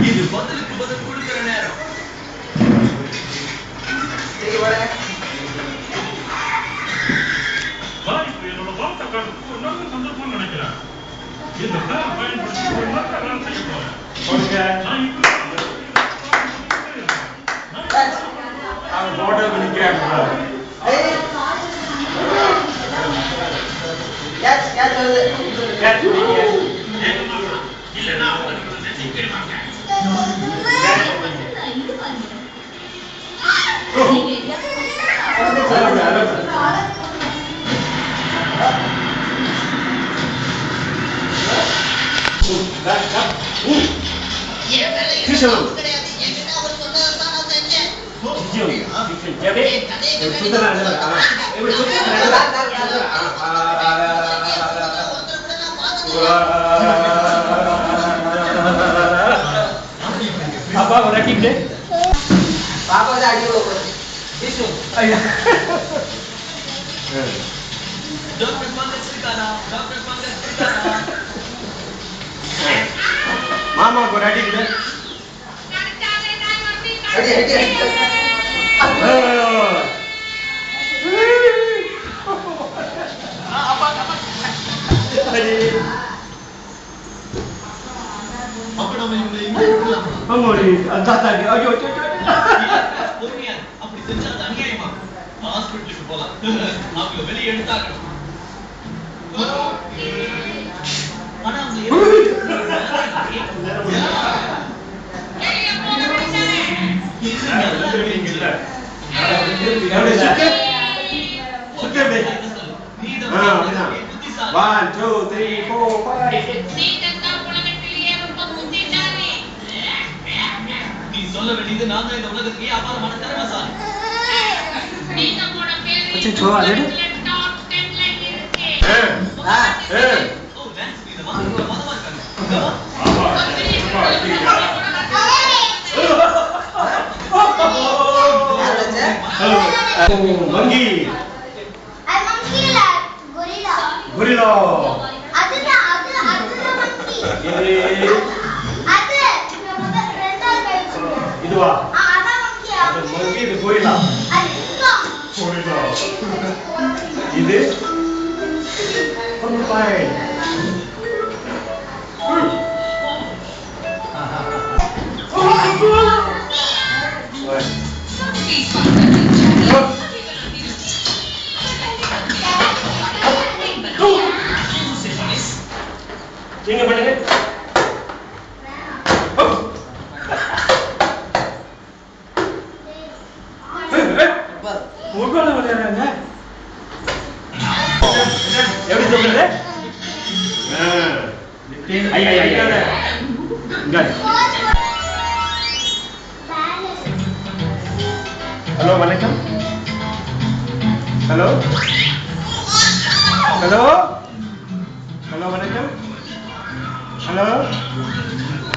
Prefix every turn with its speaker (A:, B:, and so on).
A: இது பதிலுக்கு பதில் கொடுக்கிற நேரம்.
B: என்னோட வார்த்தை காலத்துக்கு ஒரு நல்ல சந்தர்ப்பம் நினைக்கிறேன். இந்த பேர் பயன்படுத்தி ஒரு நல்ல வேலை செய்ய போறேன்.
C: அவன் ஹோட்டலுக்கு நிற்கிறாங்க.
B: இல்லைன்னா அவங்க நினைக்கிறேன்.
C: apa orang kita?
D: Apa dah dia? Isu.
A: Dr. Pankaj Srikana, Dr. Pankaj Srikana.
C: Mama ko ready kita?
D: Ready.
A: அப்ப நம்ம இவங்களை இங்க விடலாம்.
C: Amori, antata ni. Ayo.
A: பொறுமையா அப்படி செஞ்சா அது அநியாயமா? ஹாஸ்பிடலுக்கு போலாம். அவங்க வெளியே எடுத்தாக்கணும். ஆனா அவங்க
C: One, two, three, four, five.
A: நீ சொல்ல வேண்டியது நான் தான் இந்த உலகத்துக்கே அபாரமான திறமைசாலி. ஓ டான்ஸ் இந்த மாதிரி மதமா இருக்காங்க.
C: Monkey. Gorilla. இதுவா? monkey இது gorilla. இது porcupine. நீங்க பண்ணுங்க. ஃபுட்பால் விளையாடுறாங்க. எப்படி சொல்றது? ஐயா. ஹலோ வணக்கம். ஹலோ வணக்கம். ஹலோ